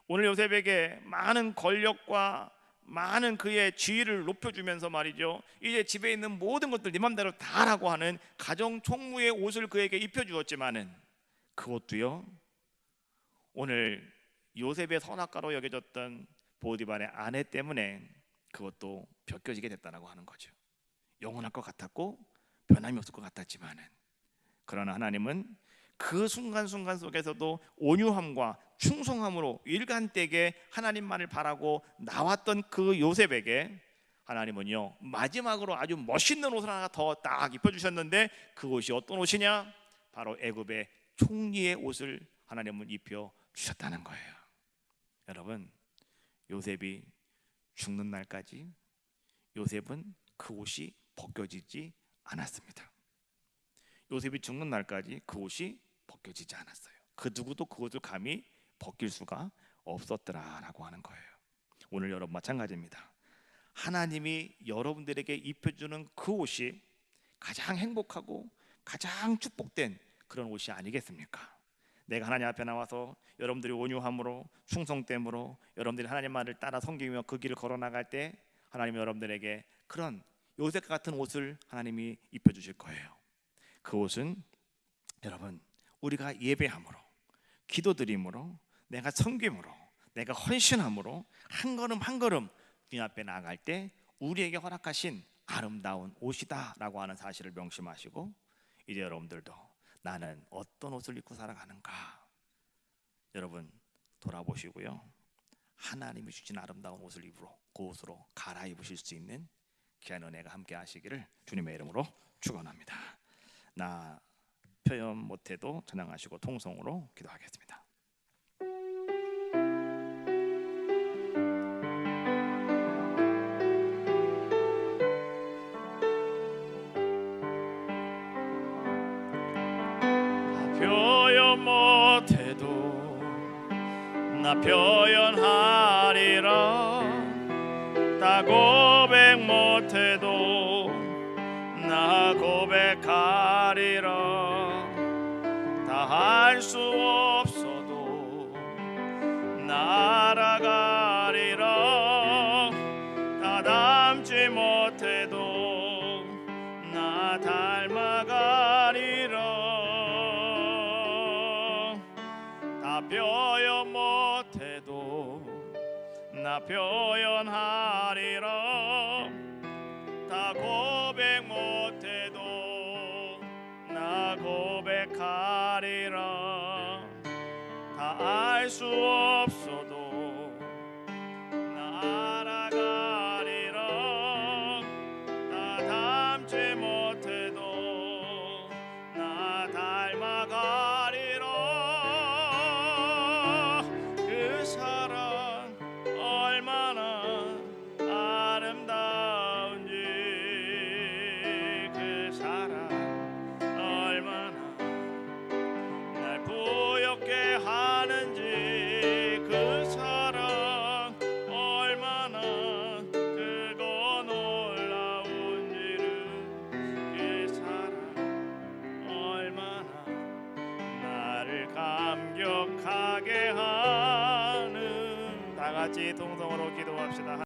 A: 오늘 요셉에게 많은 권력과 많은 그의 지위를 높여주면서 말이죠, 이제 집에 있는 모든 것들 네 맘대로 다 하라고 하는 가정 총무의 옷을 그에게 입혀주었지만은 그것도요 오늘 요셉의 선악과로 여겨졌던 보디발의 아내 때문에 그것도 벗겨지게 됐다고 하는 거죠. 영원할 것 같았고 변함이 없을 것 같았지만은, 그러나 하나님은 그 순간순간 속에서도 온유함과 충성함으로 일관되게 하나님만을 바라고 나왔던 그 요셉에게 하나님은요 마지막으로 아주 멋있는 옷을 하나 더 딱 입혀주셨는데, 그 옷이 어떤 옷이냐? 바로 애굽의 총리의 옷을 하나님은 입혀주셨다는 거예요. 여러분, 요셉이 죽는 날까지 요셉은 그 옷이 벗겨지지 않았습니다. 요셉이 죽는 날까지 그 옷이 벗겨지지 않았어요. 그 누구도 그 옷을 감히 벗길 수가 없었더라라고 하는 거예요. 오늘 여러분 마찬가지입니다. 하나님이 여러분들에게 입혀주는 그 옷이 가장 행복하고 가장 축복된 그런 옷이 아니겠습니까? 내가 하나님 앞에 나와서 여러분들이 온유함으로 충성됨으로 여러분들이 하나님 말을 따라 섬기며 그 길을 걸어나갈 때 하나님이 여러분들에게 그런 요셉과 같은 옷을 하나님이 입혀주실 거예요. 그 옷은 여러분, 우리가 예배함으로, 기도드림으로, 내가 섬김으로, 내가 헌신함으로 한 걸음 한 걸음 주님 앞에 나아갈 때 우리에게 허락하신 아름다운 옷이다 라고 하는 사실을 명심하시고, 이제 여러분들도 나는 어떤 옷을 입고 살아가는가, 여러분 돌아보시고요, 하나님이 주신 아름다운 옷을 입으로 그 옷으로 갈아입으실 수 있는 귀한 은혜가 함께 하시기를 주님의 이름으로 축원합니다. 나 표현 못해도 찬양하시고 통성으로 기도하겠습니다. 표현 못해도 나 표현하리라, 다 고백 못해도 나 고백하리라, 다 할 수 없어도 날아가리라, 다 닮지 못해도 나 닮아가리라, 다 표현 못해도 나 표현하리라, 다 고백 못해도 나 고백하리라, 다 알 수 없어도 나 알아가리라, 다 닮지 못해도 나 닮아가리라, 그 사랑 얼마나 아름다운지, 그 사랑 얼마나 날 부엽게 하는지, 그 사랑 얼마나 크고 놀라운지를, 그 사랑 얼마나 나를 감격하게 하는, 다 같이 동성으로 기도합시다.